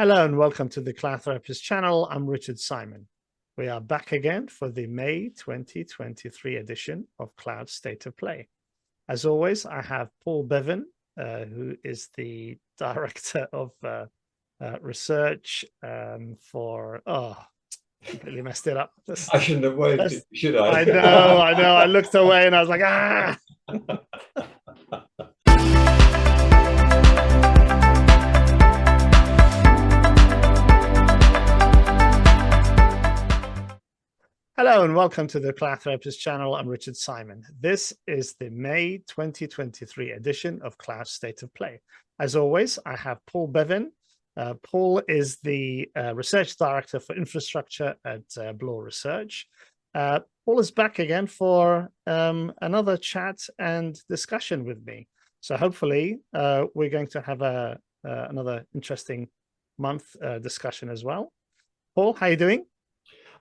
Hello and welcome to the Cloud Therapist channel. I'm Richard Simon. We are back again for the May 2023 edition of Cloud State of Play. As always, I have Paul Bevan, who is the Director of Research completely messed it up. I shouldn't have waved, should I? I know. I looked away and I was like, ah! Hello and welcome to the Cloud Therapist channel. I'm Richard Simon. This is the May 2023 edition of Cloud State of Play. As always, I have Paul Bevan. Paul is the Research Director for Infrastructure at Bloor Research. Paul is back again for another chat and discussion with me. So hopefully we're going to have another interesting month discussion as well. Paul, how are you doing?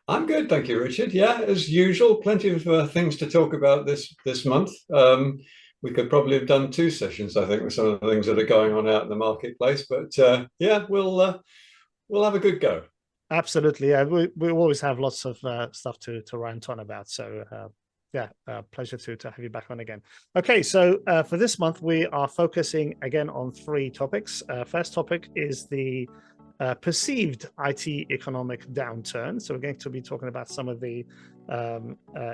I'm good, thank you, Richard. Yeah, as usual, plenty of things to talk about this month. We could probably have done two sessions, I think, with some of the things that are going on out in the marketplace. But yeah, we'll have a good go. Absolutely, yeah. We always have lots of stuff to rant on about. So yeah, pleasure to have you back on again. Okay, so for this month we are focusing again on three topics. First topic is the perceived IT economic downturn. So we're going to be talking about some of the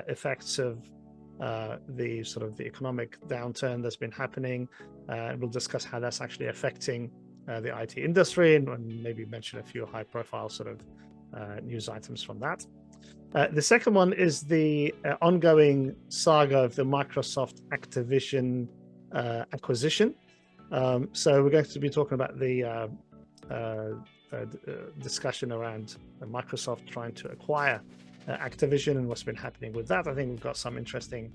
effects of the economic downturn that's been happening. We'll discuss how that's actually affecting the IT industry and maybe mention a few high-profile news items from that. The second one is the ongoing saga of the Microsoft Activision acquisition. So we're going to be talking about the discussion around Microsoft trying to acquire Activision and what's been happening with that. I think we've got some interesting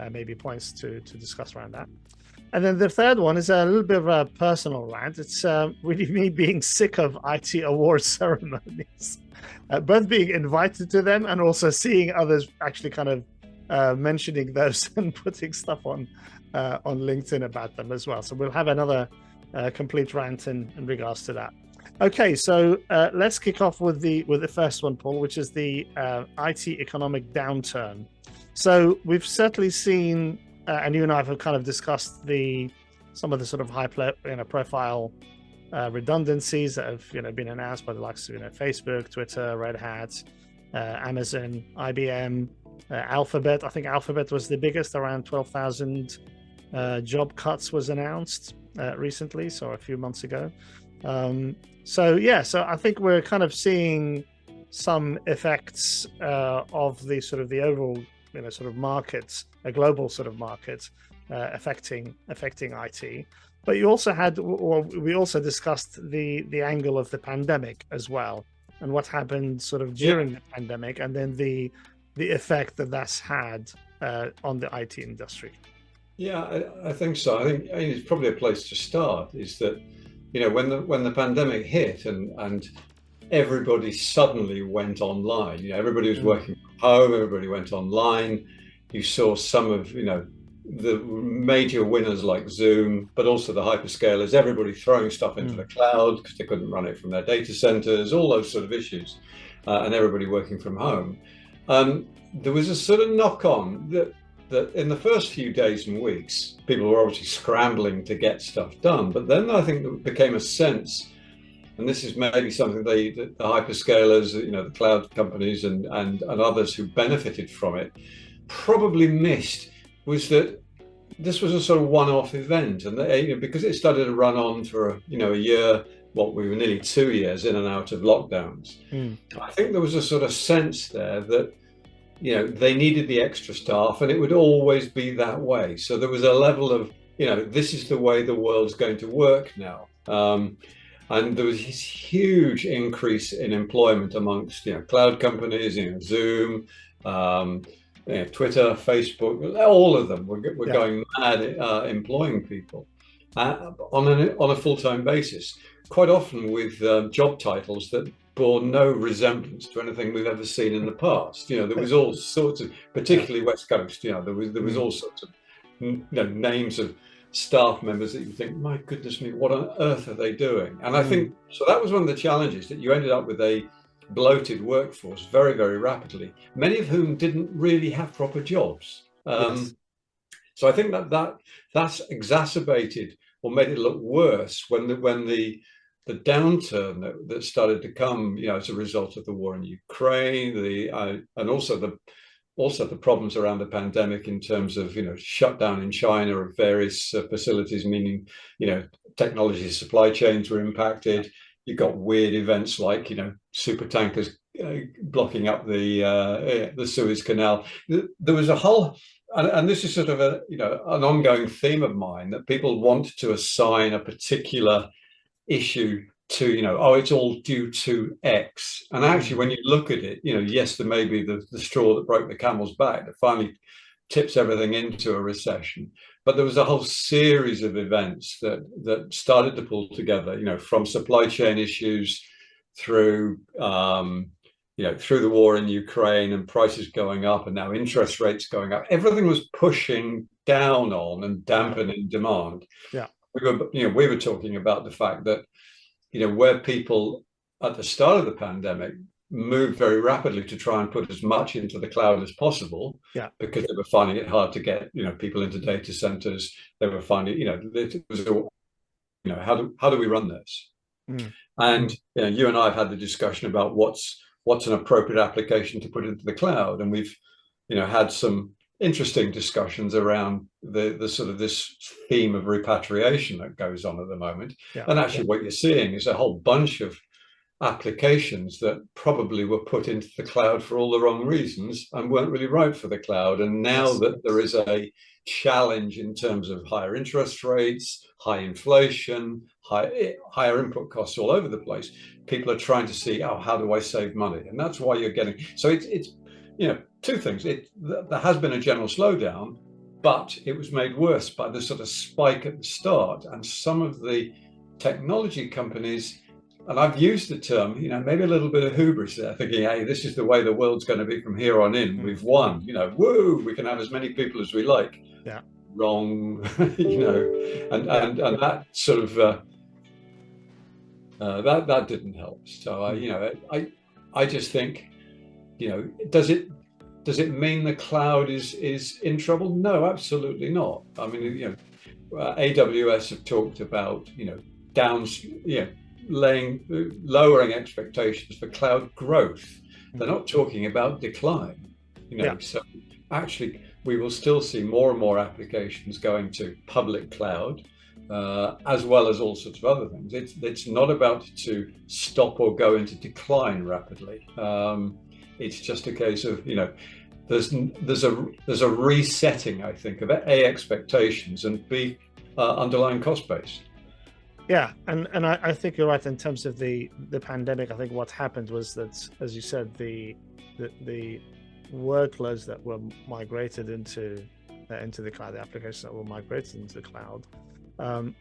maybe points to discuss around that. And then the third one is a little bit of a personal rant. It's really me being sick of IT award ceremonies, both being invited to them and also seeing others actually kind of mentioning those and putting stuff on LinkedIn about them as well. So we'll have another complete rant in regards to that. Okay, so let's kick off with the first one, Paul, which is the IT economic downturn. So we've certainly seen, and you and I have kind of discussed some of the sort of high profile redundancies that have been announced by the likes of Facebook, Twitter, Red Hat, Amazon, IBM, Alphabet. I think Alphabet was the biggest, around 12,000 job cuts was announced recently, so a few months ago. So I think we're kind of seeing some effects of the overall markets, a global market affecting IT. But you also we also discussed the angle of the pandemic as well, and what happened during the pandemic, and then the effect that's had on the IT industry. Yeah, I think so. I think it's probably a place to start. Is that when the pandemic hit and everybody suddenly went online. Everybody was working from home. Everybody went online. You saw some of the major winners like Zoom, but also the hyperscalers. Everybody throwing stuff into the cloud because they couldn't run it from their data centers. All those sort of issues, and everybody working from home. There was a sort of knock-on that in the first few days and weeks, people were obviously scrambling to get stuff done. But then I think there became a sense, and this is maybe something the hyperscalers, the cloud companies and others who benefited from it probably missed, was that this was a sort of one-off event. And because it started to run on for a year, we were nearly 2 years in and out of lockdowns. I think there was a sort of sense there that they needed the extra staff, and it would always be that way. So there was a level of, this is the way the world's going to work now. And there was this huge increase in employment amongst, cloud companies, Zoom, Twitter, Facebook, all of them were going mad employing people on a full-time basis, quite often with job titles that bore no resemblance to anything we've ever seen in the past. There was all sorts of, particularly West Coast. There was all sorts of names of staff members that you think, my goodness me, what on earth are they doing? And I think, so that was one of the challenges, that you ended up with a bloated workforce very, very rapidly, many of whom didn't really have proper jobs. Yes. So I think that's exacerbated or made it look worse when the downturn that started to come, as a result of the war in Ukraine, and also the problems around the pandemic in terms of shutdown in China of various facilities, meaning technology supply chains were impacted. You got weird events like super tankers blocking up the Suez Canal. There was a whole, and this is sort of an ongoing theme of mine, that people want to assign a particular issue to it's all due to X. And actually, when you look at it, yes, there may be the straw that broke the camel's back that finally tips everything into a recession, but there was a whole series of events that started to pull together, from supply chain issues through through the war in Ukraine and prices going up, and now interest rates going up. Everything was pushing down on and dampening demand. Yeah, we were talking about the fact that where people at the start of the pandemic moved very rapidly to try and put as much into the cloud as possible, because they were finding it hard to get people into data centers. They were finding it was how do we run this? And you and I have had the discussion about what's an appropriate application to put into the cloud, and we've had some interesting discussions around the sort of this theme of repatriation that goes on at the moment. And actually what you're seeing is a whole bunch of applications that probably were put into the cloud for all the wrong reasons and weren't really right for the cloud. And now that there is a challenge in terms of higher interest rates, high inflation, higher input costs all over the place, people are trying to see, how do I save money? And that's why you're getting, so it's two things. There has been a general slowdown, but it was made worse by the sort of spike at the start. And some of the technology companies, and I've used the term, maybe a little bit of hubris there, thinking, hey, this is the way the world's going to be from here on in. We've won, woo, we can have as many people as we like. Yeah. Wrong, and that sort of, that didn't help. So, I just think, does it mean the cloud is in trouble? No, absolutely not. I mean, AWS have talked about, lowering expectations for cloud growth. They're not talking about decline, So actually, we will still see more and more applications going to public cloud, as well as all sorts of other things. It's not about to stop or go into decline rapidly. It's just a case of there's a resetting, I think, of A, expectations, and B, underlying cost base. Yeah, and I think you're right in terms of the pandemic. I think what happened was that, as you said, the workloads that were migrated into the cloud, the applications that were migrated into the cloud,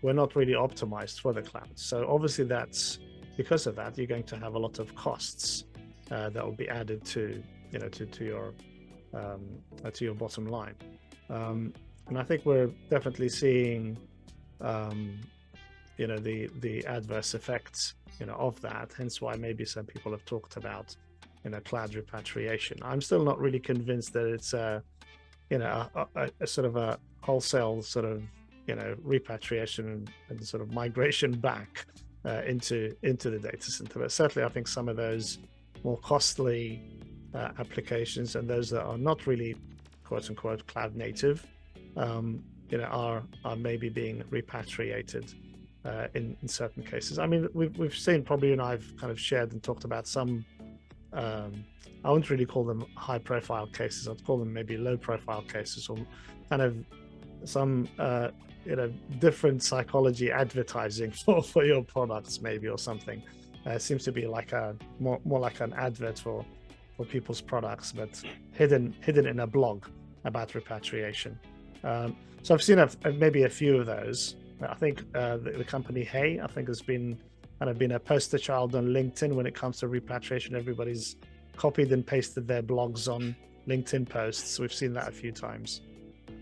were not really optimized for the cloud. So obviously, because of that, you're going to have a lot of costs that will be added to your bottom line. And I think we're definitely seeing the adverse effects of that, hence why maybe some people have talked about cloud repatriation. I'm still not really convinced that it's a sort of a wholesale sort of repatriation and sort of migration back into the data center, but certainly I think some of those more costly applications and those that are not really quote unquote cloud native are maybe being repatriated in certain cases. I mean, we've seen, probably, and I've kind of shared and talked about some, I wouldn't really call them high profile cases. I'd call them maybe low profile cases, or kind of some different psychology advertising for your products, maybe, or something. It seems to be like more like an advert for people's products, but hidden in a blog about repatriation. So I've seen maybe a few of those. I think the company Hey, I think, has been a poster child on LinkedIn when it comes to repatriation. Everybody's copied and pasted their blogs on LinkedIn posts. We've seen that a few times.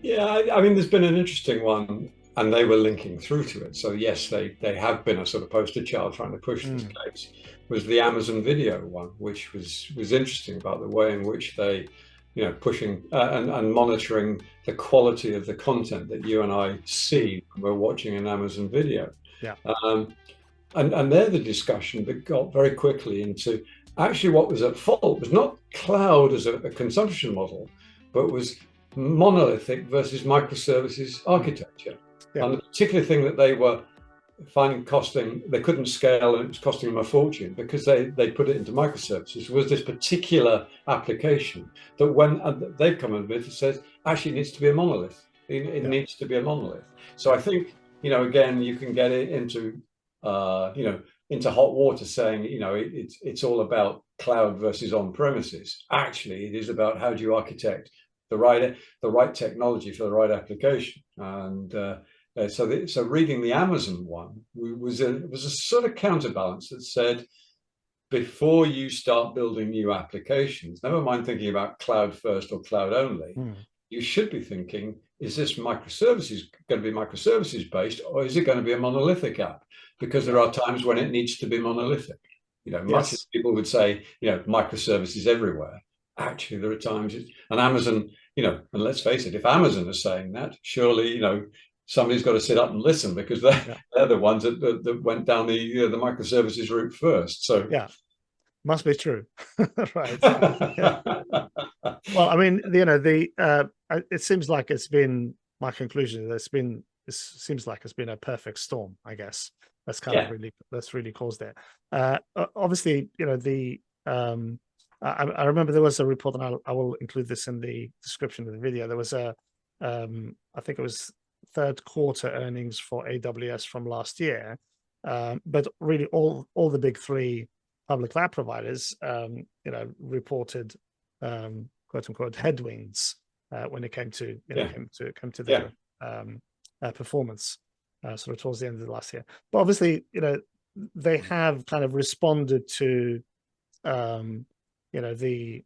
Yeah, I mean, there's been an interesting one and they were linking through to it. So yes, they have been a sort of poster child trying to push this case. Was the Amazon video one, which was interesting about the way in which they, pushing and monitoring the quality of the content that you and I see when we're watching an Amazon video. Yeah. And they're the discussion that got very quickly into actually what was at fault was not cloud as a consumption model, but was monolithic versus microservices architecture. Yeah. And the particular thing that they were finding they couldn't scale, and it was costing them a fortune because they put it into microservices, was this particular application that they've come up with, it says actually it needs to be a monolith. It needs to be a monolith. So I think, again, you can get it into into hot water saying, it's all about cloud versus on premises. Actually, it is about how do you architect the right technology for the right application. And so reading the Amazon one was a sort of counterbalance that said, before you start building new applications, never mind thinking about cloud first or cloud only, you should be thinking, is this microservices going to be microservices based, or is it going to be a monolithic app? Because there are times when it needs to be monolithic. Much as people would say, microservices everywhere. Actually, there are times, and Amazon, and let's face it, if Amazon is saying that, surely, somebody's got to sit up and listen, because they're the ones that went down the microservices route first. So must be true. Right. Well, I mean, it seems like it's been, my conclusion, it seems like it's been a perfect storm, I guess. That's kind of really caused it. Obviously, I remember there was a report, and I will include this in the description of the video. There was I think it was third quarter earnings for AWS from last year, but really all the big three public cloud providers, reported quote unquote headwinds when it came to their performance sort of towards the end of the last year. But obviously, they have kind of responded to the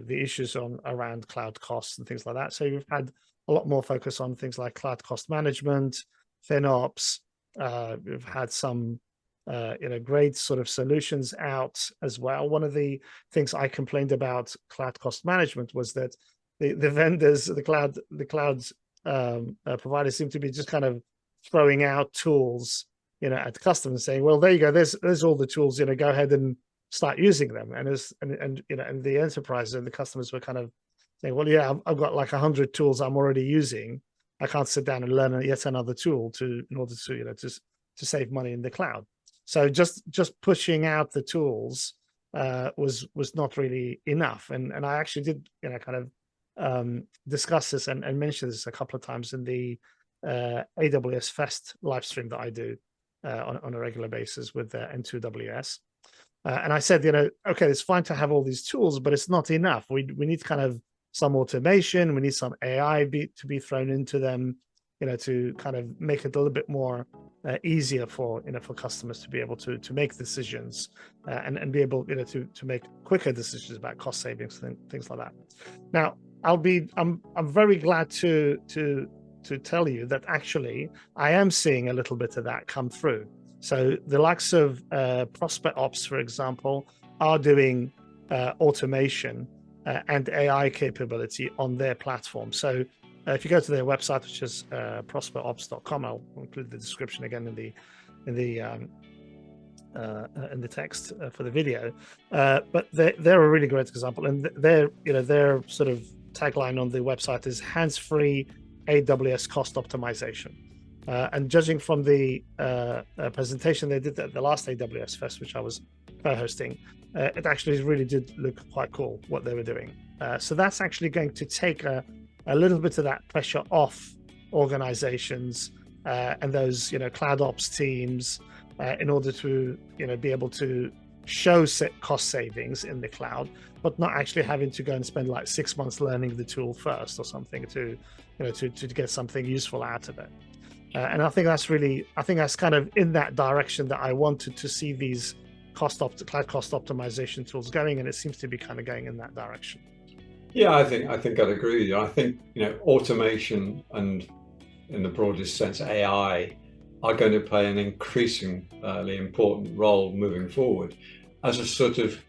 issues around cloud costs and things like that. So you've had a lot more focus on things like cloud cost management, FinOps. We've had some great sort of solutions out as well. One of the things I complained about cloud cost management was that the vendors, the cloud providers seem to be just kind of throwing out tools, at customers, saying, "Well, there you go. There's all the tools. Go ahead and start using them." And and the enterprises and the customers were kind of saying, "Well, yeah, I've got like 100 tools I'm already using. I can't sit down and learn yet another tool in order to save money in the cloud." So just pushing out the tools was not really enough. And I actually did kind of discuss this and mention this a couple of times in the AWS Fest live stream that I do on a regular basis with N2WS. And I said, okay, it's fine to have all these tools, but it's not enough. We need kind of some automation. We need some AI to be thrown into them, to kind of make it a little bit more easier for customers to be able to make decisions and be able to make quicker decisions about cost savings and things like that. Now, I'm very glad to tell you that actually I am seeing a little bit of that come through. So the likes of Prospect Ops, for example, are doing automation and AI capability on their platform. So if you go to their website, which is prospectops.com, I'll include the description again in the text for the video. But they're a really great example, and their sort of tagline on the website is hands-free AWS cost optimization. And judging from the presentation they did at the last AWS Fest, which I was co-hosting, it actually really did look quite cool what they were doing. So that's actually going to take a little bit of that pressure off organizations and those cloud ops teams in order to be able to show cost savings in the cloud, but not actually having to go and spend like 6 months learning the tool first or something to get something useful out of it. And I think that's kind of in that direction that I wanted to see these cloud cost optimization tools going, and it seems to be kind of going in that direction. Yeah, I think I'd agree with you. I think automation and in the broadest sense, AI, are going to play an increasingly important role moving forward as a sort of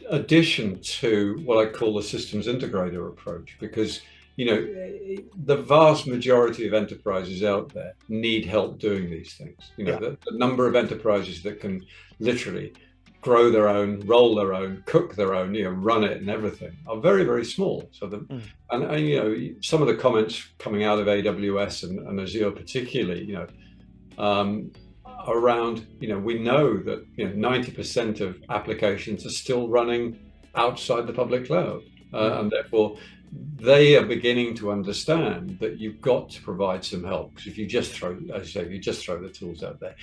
addition to what I call the systems integrator approach, because the vast majority of enterprises out there need help doing these things. The number of enterprises that can literally grow their own, roll their own, cook their own, run it and everything are very, very small. So and some of the comments coming out of AWS and Azure particularly, around, we know that 90% of applications are still running outside the public cloud, and therefore they are beginning to understand that you've got to provide some help, because if you just throw, as you say, you just throw the tools out there,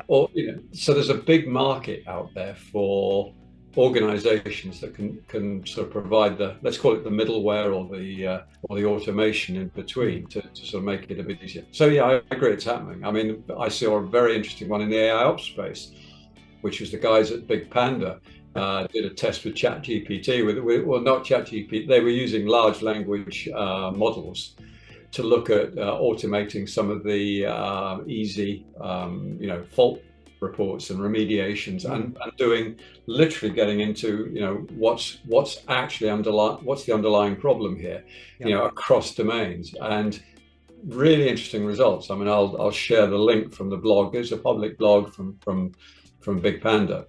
or so there's a big market out there for organizations that can sort of provide the, let's call it the middleware or the automation in between to sort of make it a bit easier. So I agree, it's happening. I mean, I saw a very interesting one in the AI ops space, which was the guys at Big Panda did a test with ChatGPT well, not ChatGPT, they were using large language models to look at automating some of the easy fault reports and remediations, and doing, literally getting into what's the underlying problem here, across domains, and really interesting results. I mean, I'll share the link from the blog. There's a public blog from Big Panda.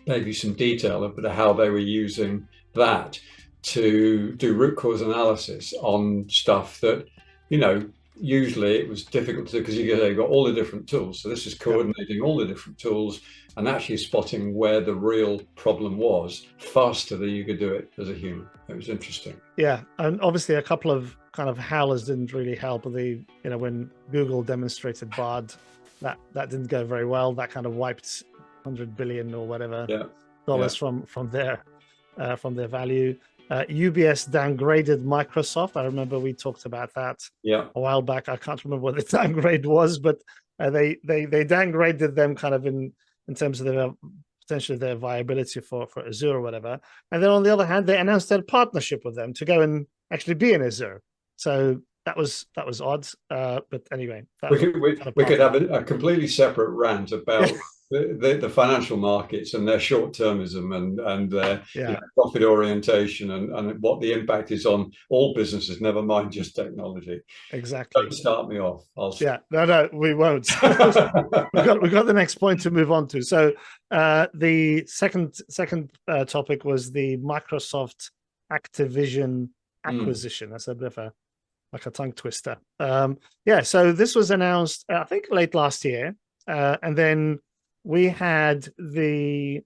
Gave you some detail about how they were using that to do root cause analysis on stuff that usually it was difficult to do, because you've got all the different tools. So this is coordinating all the different tools and actually spotting where the real problem was faster than you could do it as a human. It was interesting. Yeah, and obviously a couple of kind of howlers didn't really help. When Google demonstrated Bard, that didn't go very well. That kind of wiped 100 billion or whatever dollars from their value. UBS downgraded Microsoft. I remember we talked about that a while back. I can't remember what the downgrade was, but they downgraded them kind of in terms of their potentially their viability for Azure or whatever. And then on the other hand, they announced their partnership with them to go and actually be in Azure. So that was odd. But anyway, we could have a completely separate rant about the financial markets and their short-termism and their profit orientation and what the impact is on all businesses, never mind just technology. Exactly. Don't start me off. No, we won't. we've got the next point to move on to. So the second topic was the Microsoft Activision acquisition. That's a bit of a tongue twister. So this was announced, I think, late last year, and then we had the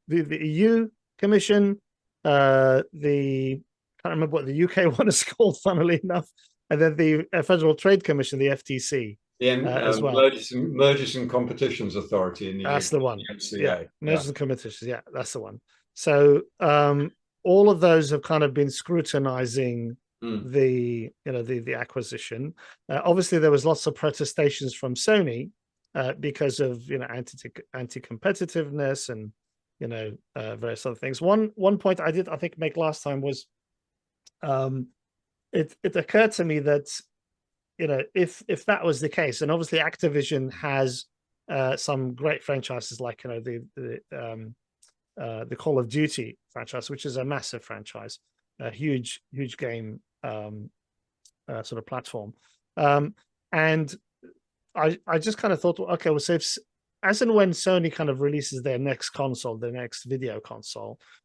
EU Commission, I can't remember what the UK one is called, funnily enough, and then the Federal Trade Commission, the FTC, as well. Mergers and Competitions Authority in the UK. That's the one. MCA. Mergers and Competitions. Yeah, that's the one. So all of those have kind of been scrutinizing the acquisition. Obviously, there was lots of protestations from Sony because of anti-competitiveness and various other things. One point I think make last time was it occurred to me that if that was the case, and obviously Activision has some great franchises like the Call of Duty franchise, which is a massive franchise, a huge game sort of platform, and I just kind of thought, okay, well, so as and when Sony kind of releases their next console, their next video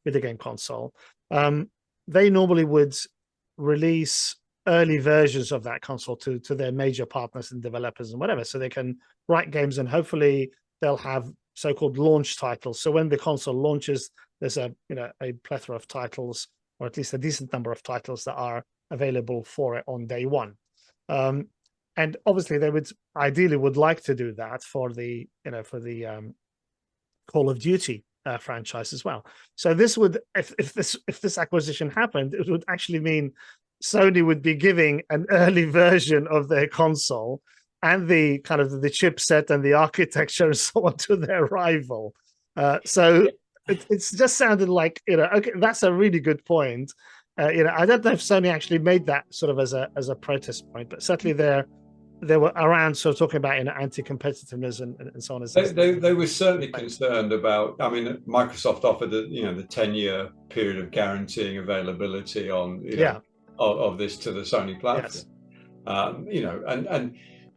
game console, they normally would release early versions of that console to their major partners and developers and whatever, so they can write games, and hopefully they'll have so-called launch titles. So when the console launches, there's a plethora of titles, or at least a decent number of titles that are available for it on day one. And obviously, they would ideally like to do that for the Call of Duty franchise as well. So this would, if this acquisition happened, it would actually mean Sony would be giving an early version of their console and the kind of the chipset and the architecture and so on to their rival. So it's just sounded like okay, that's a really good point. I don't know if Sony actually made that sort of as a protest point, but certainly they were around sort of talking about anti-competitiveness and so on. They were certainly concerned about. I mean, Microsoft offered the 10-year period of guaranteeing availability on of this to the Sony platform. Yes.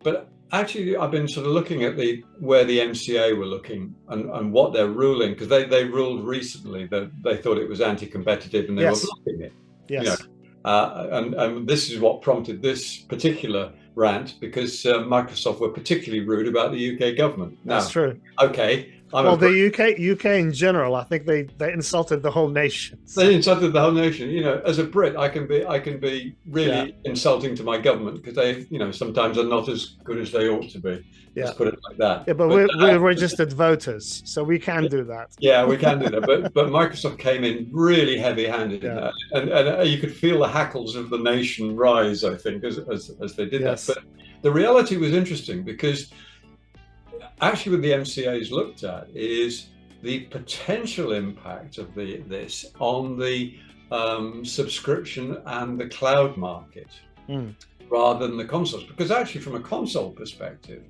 But actually, I've been sort of looking at where the MCA were looking and what they're ruling, because they ruled recently that they thought it was anti-competitive and they were blocking it. Yes. And this is what prompted this particular rant, because Microsoft were particularly rude about the UK government. Now, that's true. Okay. The UK in general, I think they insulted the whole nation. They insulted the whole nation. As a Brit, I can be really insulting to my government, because they, sometimes are not as good as they ought to be. Yeah. Let's put it like that. Yeah, but we're registered voters, so we can do that. Yeah, we can do that. But Microsoft came in really heavy-handed in that, and you could feel the hackles of the nation rise, I think, as they did that. But the reality was interesting, because actually what the MCA's looked at is the potential impact of this on the subscription and the cloud market, rather than the consoles. Because actually, from a console perspective,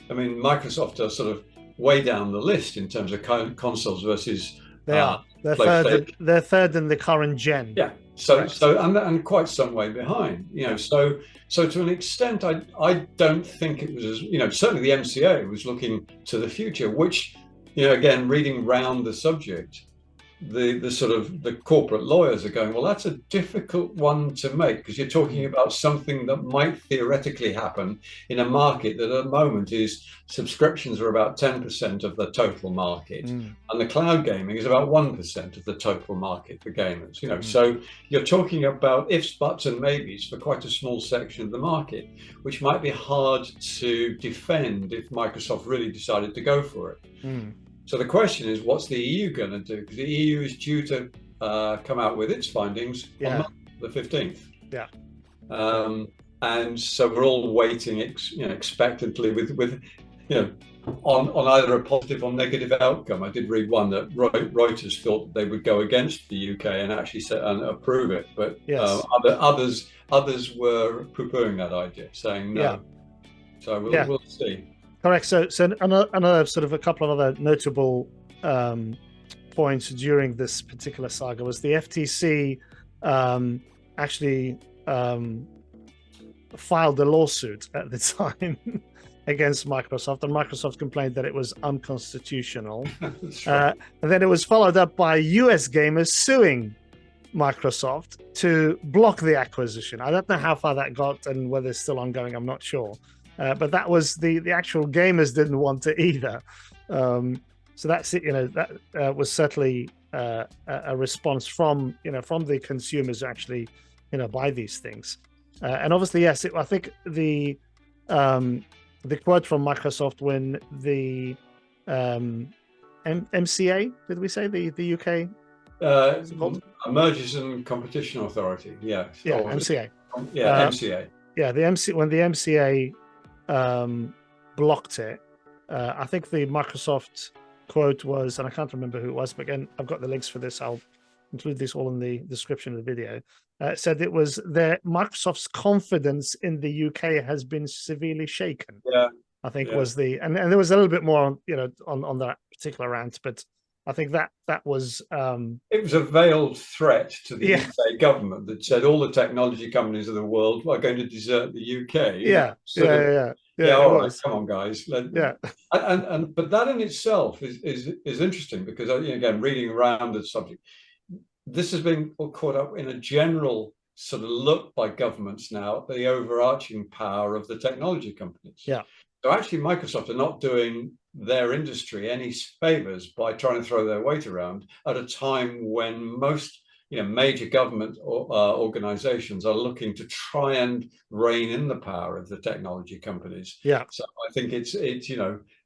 I mean, Microsoft are sort of way down the list in terms of consoles versus they're third in the current gen. Yeah. And quite some way behind. So to an extent, I don't think it was as, certainly the MCA was looking to the future, which, again, reading round the subject, the sort of the corporate lawyers are going, well, that's a difficult one to make, because you're talking about something that might theoretically happen in a market that at the moment is subscriptions are about 10% of the total market, and the cloud gaming is about 1% of the total market for gamers. So you're talking about ifs, buts, and maybes for quite a small section of the market, which might be hard to defend if Microsoft really decided to go for it. So the question is, what's the EU going to do? Because the EU is due to come out with its findings on the 15th. Yeah. And so we're all waiting, expectantly with on either a positive or negative outcome. I did read one that Reuters thought they would go against the UK and actually approve it, but others were poo-pooing that idea, saying no. So we'll see. Correct. So another sort of a couple of other notable points during this particular saga was the FTC actually filed a lawsuit at the time against Microsoft, and Microsoft complained that it was unconstitutional. Right. And then it was followed up by US gamers suing Microsoft to block the acquisition. I don't know how far that got and whether it's still ongoing. I'm not sure. But that was the actual gamers didn't want it either. So that's it. That was certainly a response from the consumers who actually buy these things. And obviously, yes, I think the quote from Microsoft when the MCA, did we say the UK? Mergers and Competition Authority. Yeah. MCA. MCA. Yeah, when the MCA blocked it, I think the Microsoft quote was, and I can't remember who it was, but again, I've got the links for this. I'll include this all in the description of the video. Said it was Microsoft's confidence in the UK has been severely shaken. Yeah, I think was and there was a little bit more on that particular rant, but I think that was it was a veiled threat to the UK government that said all the technology companies of the world are going to desert the UK. All right, come on, guys. And but that in itself is interesting, because again, reading around the subject, this has been caught up in a general sort of look by governments now at the overarching power of the technology companies. Yeah. So actually, Microsoft are not doing their industry any favors by trying to throw their weight around at a time when most major government organizations are looking to try and rein in the power of the technology companies. Yeah. So I think it's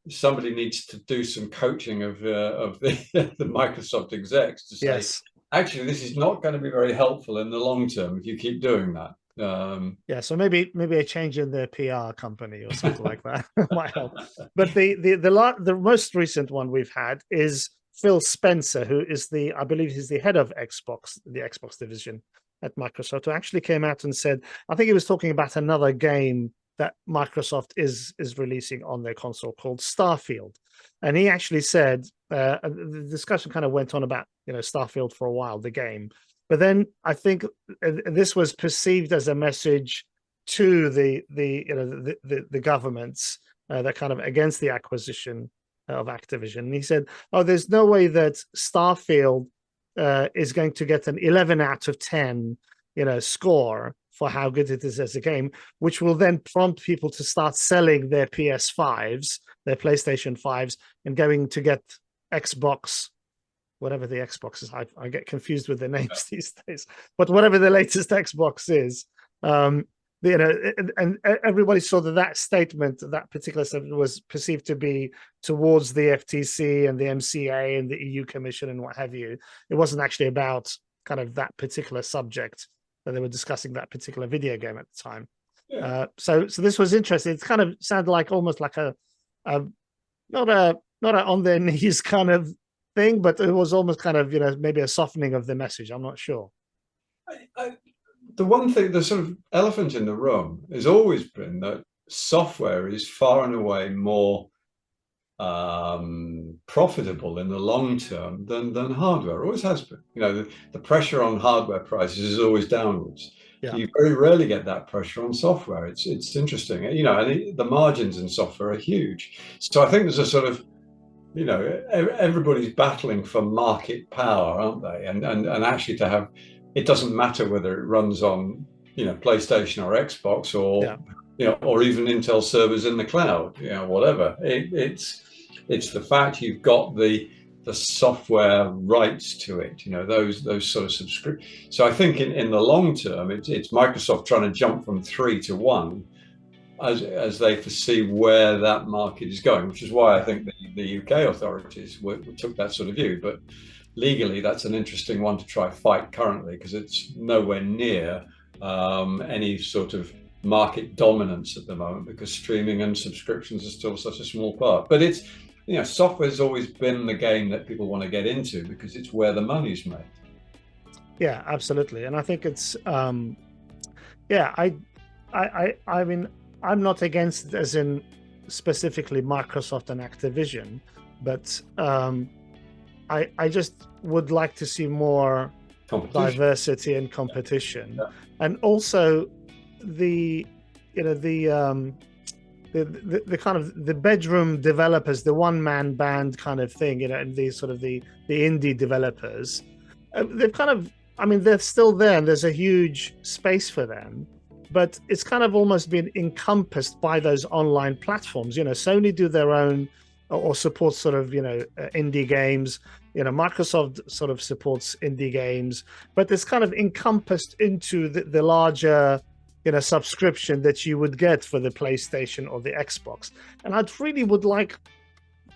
somebody needs to do some coaching of the Microsoft execs to say, actually, this is not going to be very helpful in the long term if you keep doing that. So maybe a change in their PR company or something like that might help. But the most recent one we've had is Phil Spencer, who is I believe he's the head of Xbox, the Xbox division, at Microsoft, who actually came out and said, I think he was talking about another game that Microsoft is releasing on their console called Starfield. And he actually said, the discussion kind of went on about, Starfield for a while, the game. But then I think this was perceived as a message to the governments that kind of against the acquisition of Activision. And he said, "Oh, there's no way that Starfield is going to get an 11 out of 10, score for how good it is as a game, which will then prompt people to start selling their PS5s, their PlayStation 5s, and going to get Xbox." Whatever the Xbox is, I get confused with the names these days. But whatever the latest Xbox is, and everybody saw that statement, that particular statement, was perceived to be towards the FTC and the MCA and the EU Commission and what have you. It wasn't actually about kind of that particular subject that they were discussing, that particular video game at the time. Yeah. So this was interesting. It kind of sounded like almost like a not a on their knees kind of thing, but it was almost kind of maybe a softening of the message. I'm not sure. The one thing, the sort of elephant in the room has always been that software is far and away more profitable in the long term than hardware. It always has been. The pressure on hardware prices is always downwards. Yeah. So you very rarely get that pressure on software. It's interesting, and the margins in software are huge. So I think there's a sort of everybody's battling for market power, aren't they? And actually to have, it doesn't matter whether it runs on, PlayStation or Xbox or, or even Intel servers in the cloud, whatever. It's the fact you've got the software rights to it, those sort of subscriptions. So I think in the long term, it's Microsoft trying to jump from 3 to 1. As they foresee where that market is going, which is why I think the UK authorities took that sort of view. But legally, that's an interesting one to try fight currently, because it's nowhere near any sort of market dominance at the moment, because streaming and subscriptions are still such a small part. But it's, software's always been the game that people want to get into because it's where the money's made. Yeah, absolutely. And I think it's, I mean, I'm not against it as in specifically Microsoft and Activision, but I just would like to see more diversity and competition, and also the kind of the bedroom developers, the one-man band kind of thing, and the sort of the indie developers. They've kind of, I mean, they're still there, and there's a huge space for them. But it's kind of almost been encompassed by those online platforms. Sony do their own or supports sort of, indie games. Microsoft sort of supports indie games, but it's kind of encompassed into the larger, subscription that you would get for the PlayStation or the Xbox. And I'd really would like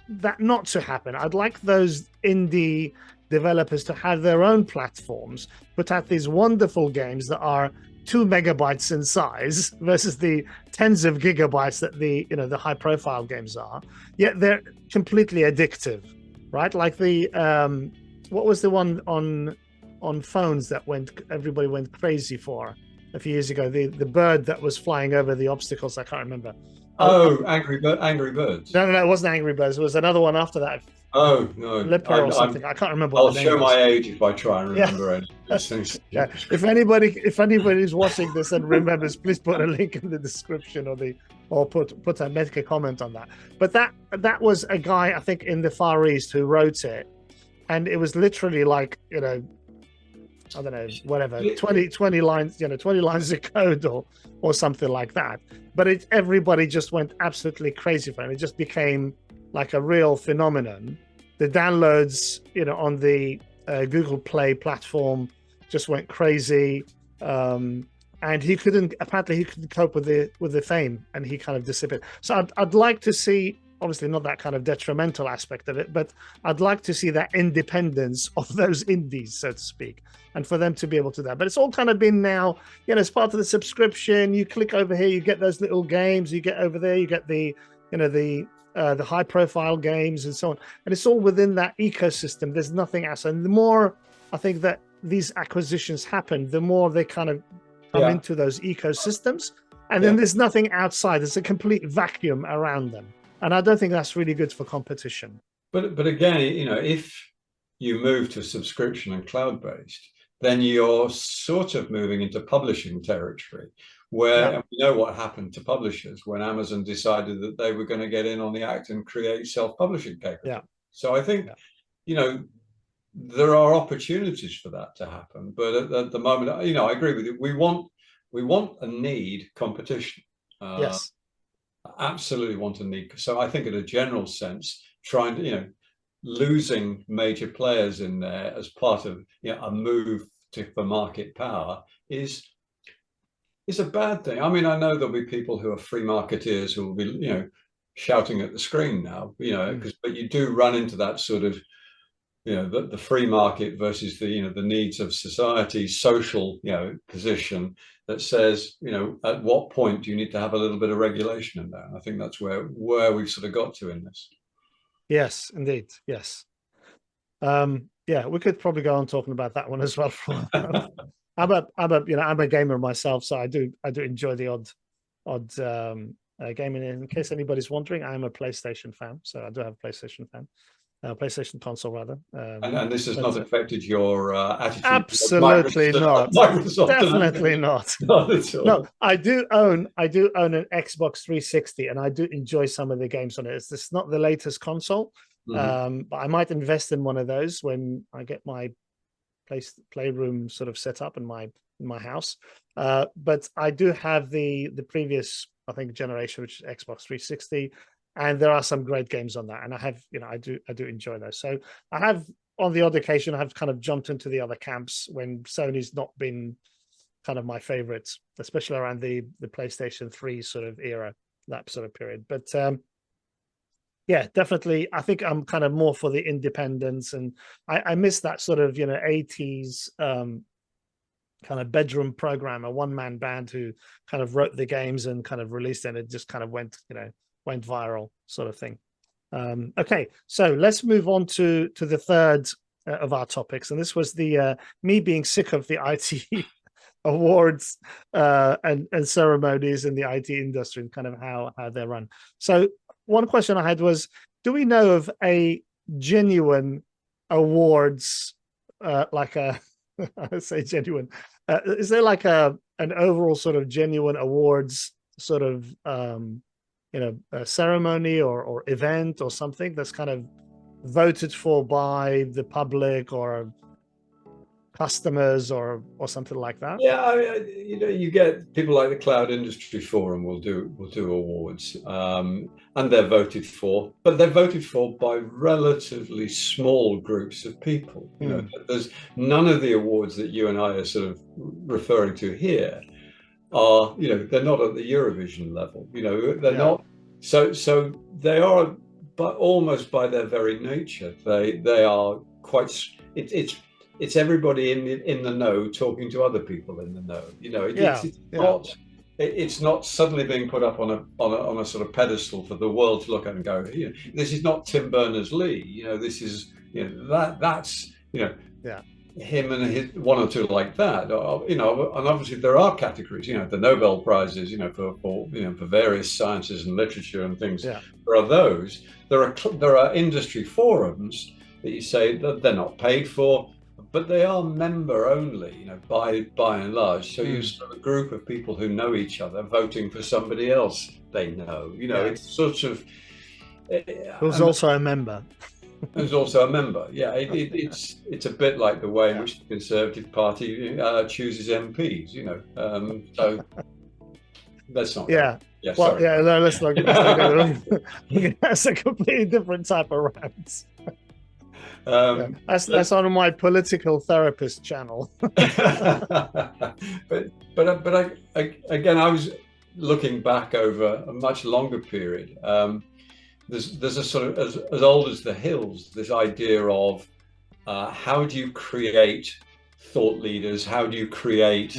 that not to happen. I'd like those indie developers to have their own platforms, put out these wonderful games that are 2 megabytes in size versus the tens of gigabytes that the high profile games are, yet they're completely addictive, right? Like the what was the one on phones that everybody went crazy for a few years ago, the bird that was flying over the obstacles? I can't remember. Angry Birds. No, it wasn't Angry Birds. It was another one after that. Oh no, Lipper or something. I can't remember. I'll show my age if I try and remember any of these things. Yeah. If anybody's watching this and remembers, please put a link in the description or put make a comment on that. But that was a guy, I think, in the Far East who wrote it, and it was literally like, I don't know, whatever, 20 lines, 20 lines of code or something like that. But everybody just went absolutely crazy for it. It just became like a real phenomenon. The downloads, on the Google Play platform just went crazy, and he couldn't cope with the fame, and he kind of disappeared. So I'd like to see, obviously not that kind of detrimental aspect of it, but I'd like to see that independence of those indies, so to speak, and for them to be able to do that. But it's all kind of been now, as part of the subscription. You click over here, you get those little games. You get over there, you get the high profile games and so on, and it's all within that ecosystem. There's nothing else. And the more I think that these acquisitions happen, the more they kind of come into those ecosystems, and then there's nothing outside. There's a complete vacuum around them, and I don't think that's really good for competition. But again, if you move to subscription and cloud-based, then you're sort of moving into publishing territory, where and we know what happened to publishers when Amazon decided that they were going to get in on the act and create self-publishing capability. So I think, there are opportunities for that to happen, but at the moment, I agree with you. We want and need competition. Yes, absolutely want and need. So I think, in a general sense, trying to, losing major players in there as part of a move for market power is a bad thing. I mean, I know there'll be people who are free marketeers who will be shouting at the screen now, but you do run into that sort of the free market versus the needs of society, social position that says at what point do you need to have a little bit of regulation in there? And I think that's where we've sort of got to in this. Yes, indeed. Yes. We could probably go on talking about that one as well. I'm a gamer myself, so I do enjoy the odd gaming. In case anybody's wondering, I'm a PlayStation fan, so I do have a PlayStation console rather. And this has not affected your attitude? Absolutely not. Microsoft Definitely not. Not at all. No, I do own an Xbox 360, and I do enjoy some of the games on it. It's not the latest console, but I might invest in one of those when I get my playroom sort of set up in my house. But I do have the previous, I think, generation, which is Xbox 360. And there are some great games on that, and I have, I do enjoy those. So I have, on the odd occasion, I have kind of jumped into the other camps when Sony's not been kind of my favorites, especially around the PlayStation 3 sort of era, that sort of period. But definitely, I think I'm kind of more for the independence, and I miss that sort of 80s kind of bedroom programmer, one-man band who kind of wrote the games and kind of released it, and it just kind of went viral sort of thing. Okay, so let's move on to the third of our topics, and this was the me being sick of the IT awards and ceremonies in the IT industry and kind of how they're run. So one question I had was, do we know of a genuine awards like a I say genuine, is there like an overall sort of genuine awards sort of a ceremony or event or something that's kind of voted for by the public or customers or something like that? You get people like the Cloud Industry Forum will do awards, and they're voted for, but they're voted for by relatively small groups of people. There's none of the awards that you and I are sort of referring to here are, they're not at the Eurovision level. They're not. So they are, but almost by their very nature, they are quite. It's everybody in the know talking to other people in the know. It's not suddenly being put up on a sort of pedestal for the world to look at and go, this is not Tim Berners-Lee. This is that's him and his one or two like that, and obviously there are categories, the Nobel Prizes, for various sciences and literature and things. There are those. There are industry forums that you say that they're not paid for, but they are member only, by and large. So you sort of a group of people who know each other voting for somebody else they know. It's sort of. Who's also a member. Who's also a member, it's a bit like the way in which the Conservative Party chooses MPs, so that's not let's not that's a completely different type of rant. That's on my political therapist channel. but I was looking back over a much longer period. There's a sort of as old as the hills, this idea of how do you create thought leaders? How do you create,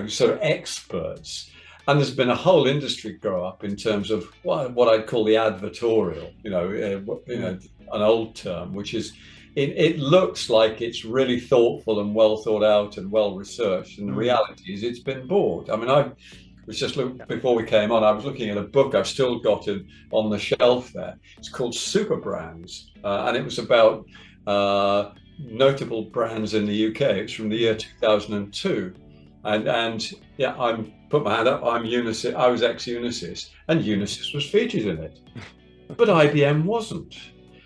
sort of experts? And there's been a whole industry grow up in terms of what I'd call the advertorial, an old term, which is it looks like it's really thoughtful and well thought out and well researched, and the reality is it's been bought. I mean, I was just before we came on, I was looking at a book I've still got on the shelf there. It's called Super Brands, and it was about notable brands in the UK. It's from the year 2002, and yeah, I'm put my hand up. I'm Unisys. I was ex-Unisys, and Unisys was featured in it, but IBM wasn't.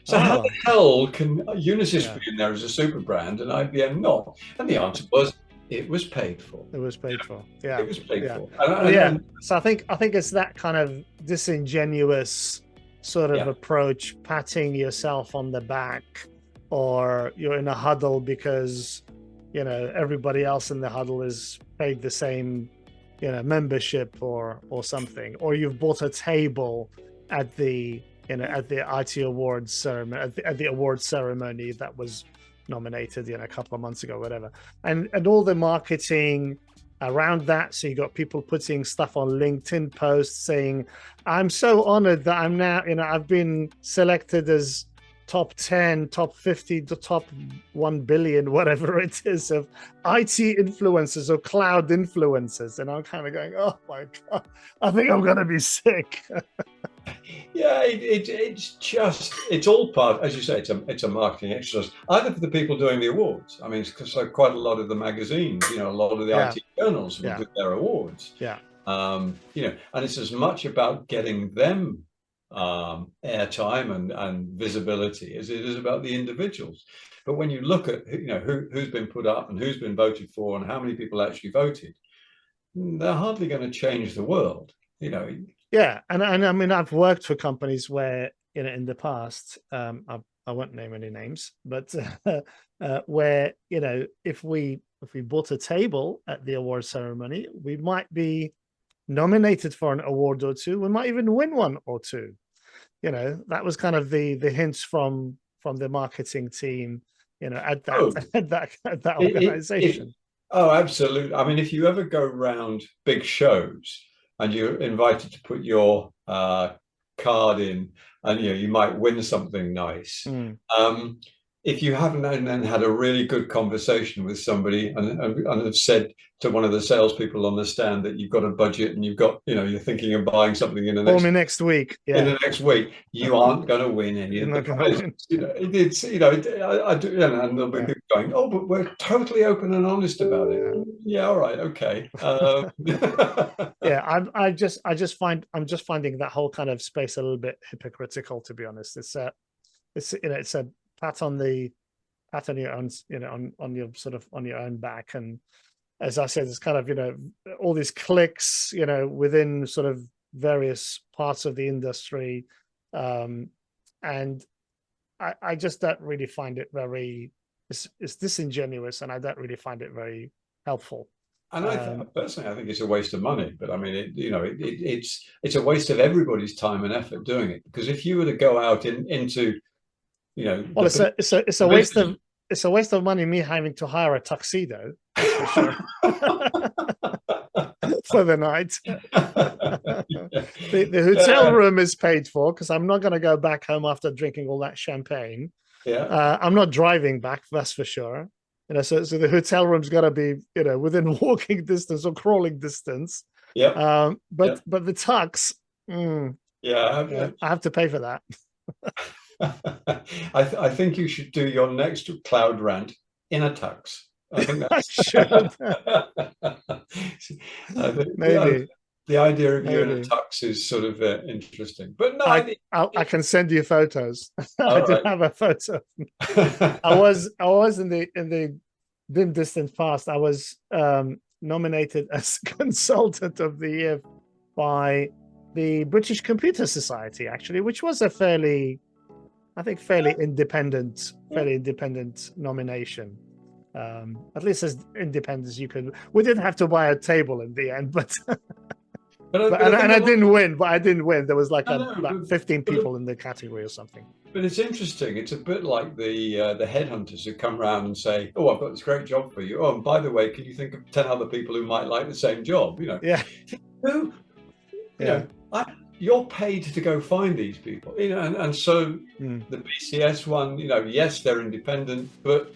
So how the hell can Unisys be in there as a super brand and IBM not? And the answer was, it was paid for. It was paid for. Yeah. It was paid for. So I think it's that kind of disingenuous sort of approach, patting yourself on the back, or you're in a huddle because, you know, everybody else in the huddle is paid the same, you know, membership or something, or you've bought a table at the, you know, at the IT awards ceremony, at the award ceremony that was nominated, you know, a couple of months ago, whatever, and all the marketing around that. So you got people putting stuff on LinkedIn posts saying, "I'm so honored that I'm now, you know, I've been selected as top 10, top 50, the top 1 billion, whatever it is, of IT influencers or cloud influencers." And I'm kind of going, oh my God, I think I'm going to be sick. Yeah, it's all part, as you say, it's a marketing exercise, either for the people doing the awards. I mean, because quite a lot of the magazines, you know, a lot of the IT journals will do their awards. Yeah. You know, and it's as much about getting them airtime and visibility as it is about the individuals. But when you look at, you know, who's been put up and who's been voted for and how many people actually voted, they're hardly going to change the world, you know. Yeah, and I mean, I've worked for companies where, you know, in the past, I won't name any names, but where, you know, if we bought a table at the award ceremony, we might be nominated for an award or two. We might even win one or two. You know, that was kind of the hints from the marketing team, you know, at that organization. Oh, absolutely. I mean, if you ever go around big shows and you're invited to put your card in, and you know you might win something nice. If you haven't then had a really good conversation with somebody and have said to one of the salespeople on the stand that you've got a budget and you've got, you know, you're thinking of buying something in the next week. Yeah. In the next week, you aren't going to win any of the prizes. You know, it's, you know, I do, you know, and there'll be people going, "Oh, but we're totally open and honest about it." Yeah, all right, okay. Yeah, I'm just finding that whole kind of space a little bit hypocritical, to be honest. It's you know, it's a pat on your own, you know, on your sort of on your own back. And as I said, it's kind of, you know, all these cliques, you know, within sort of various parts of the industry. And I just don't really find it very, it's disingenuous, and I don't really find it very helpful. And personally, I think it's a waste of money. But I mean, it's a waste of everybody's time and effort doing it. Because if you were to go out into, you know, well, it's a waste of money, me having to hire a tuxedo, that's for sure. For the night. The hotel room is paid for, because I'm not going to go back home after drinking all that champagne. Yeah. I'm not driving back, that's for sure. You know, so the hotel room's got to be, you know, within walking distance or crawling distance. Yeah. But the tux, I have to pay for that. I think you should do your next cloud rant in a tux. I think that's maybe the idea of you in a tux is sort of interesting. But no, I can send you photos. I do have a photo. I was in the dim distant past. I was nominated as consultant of the year by the British Computer Society, actually, which was a fairly independent nomination. At least as independent as you could. We didn't have to buy a table in the end, but I didn't win. But I didn't win. There was like 15 people in the category or something. But it's interesting. It's a bit like the headhunters who come around and say, "Oh, I've got this great job for you. Oh, and by the way, can you think of 10 other people who might like the same job?" You know. Yeah. Who? You know, you're paid to go find these people, and so the BCS one, yes, they're independent, but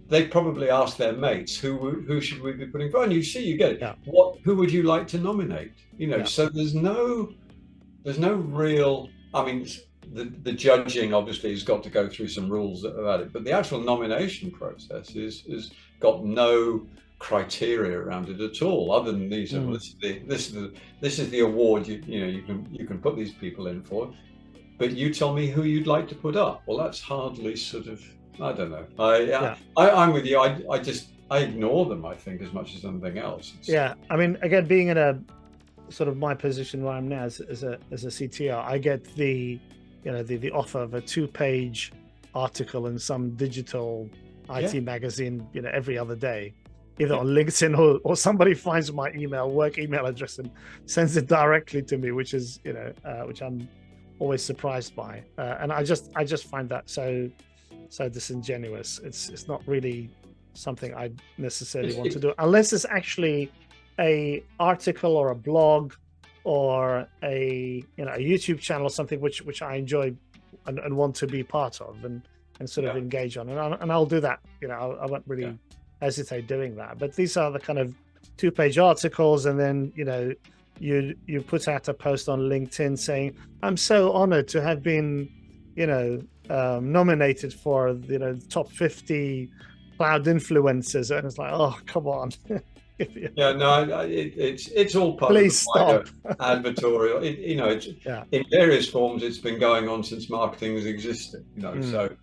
they probably ask their mates, who should we be putting forward? And you get it. Yeah. Who would you like to nominate? So there's no real, I mean, the judging obviously has got to go through some rules about it, but the actual nomination process is got no criteria around it at all, other than these. This is the award you can put these people in for, but you tell me who you'd like to put up. Well, that's hardly sort of, I don't know. I'm with you. I ignore them, I think, as much as anything else. I mean, again, being in a sort of my position where I'm now as a CTO, I get the offer of a 2-page article in some digital IT magazine, every other day, either on LinkedIn or somebody finds my work email address and sends it directly to me, which is, which I'm always surprised by. And I just find that so disingenuous. It's not really something I necessarily want to do, unless it's actually a article or a blog or a YouTube channel or something which I enjoy and want to be part of and sort of engage on, and I'll do that. I won't really hesitate doing that. But these are the kind of 2-page articles, and then you put out a post on LinkedIn saying, I'm so honored to have been nominated for the top 50 cloud influencers, and it's like, oh, come on. It's all part Please of the wider advertorial. In various forms, it's been going on since marketing has existed. So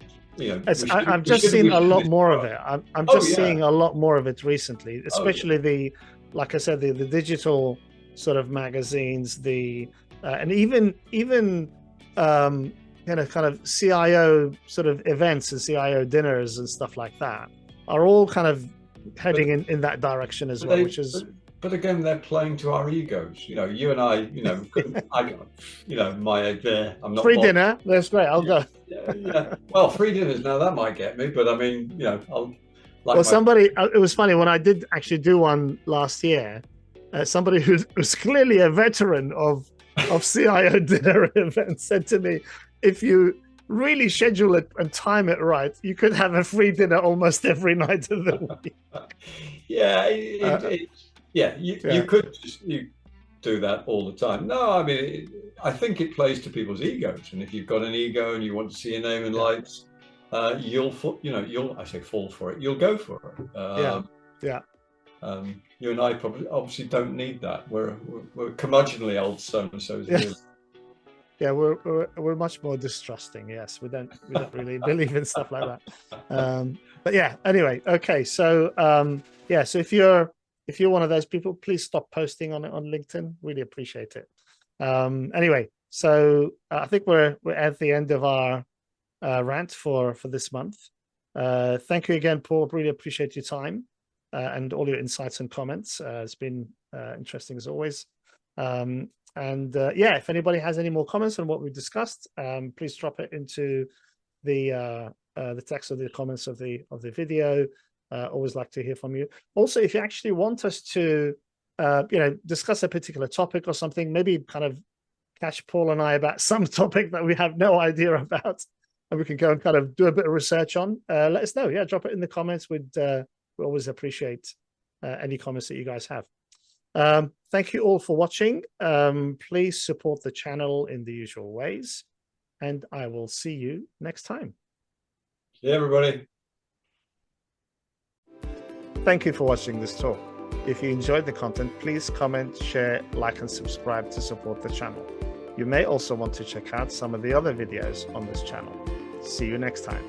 I've just seen a lot more of it. I'm just seeing a lot more of it recently, especially like I said, the digital sort of magazines, and even kind of CIO sort of events and CIO dinners and stuff like that are all kind of heading in that direction as well, which is. But again, they're playing to our egos. You and I, I'm not free dinner. That's great. I'll go. Well, free dinners now, that might get me, but I mean, I'll. It was funny when I did actually do one last year. Somebody who was clearly a veteran of CIO dinner events said to me, "If you really schedule it and time it right, you could have a free dinner almost every night of the week." You could just do that all the time. No, I mean, I think it plays to people's egos, and if you've got an ego and you want to see your name in lights, you'll fall for it. You'll go for it. You and I obviously don't need that. We're curmudgeonly old so-and-sos. Yeah, we're much more distrusting. Yes, we don't really believe in stuff like that. But yeah, anyway, okay. So so if you're one of those people, please stop posting on LinkedIn. Really appreciate it. Anyway, so I think we're at the end of our rant for this month. Thank you again, Paul. Really appreciate your time and all your insights and comments. It's been interesting as always. If anybody has any more comments on what we discussed, please drop it into the text of the comments of the video. Always like to hear from you. Also, if you actually want us to discuss a particular topic or something, maybe kind of catch Paul and I about some topic that we have no idea about, and we can go and kind of do a bit of research on, let us know. Drop it in the comments. We always appreciate any comments that you guys have. Thank you all for watching. Please support the channel in the usual ways, and I will see you next time. See you, everybody. Thank you for watching this talk. If you enjoyed the content, please comment, share, like, and subscribe to support the channel. You may also want to check out some of the other videos on this channel. See you next time.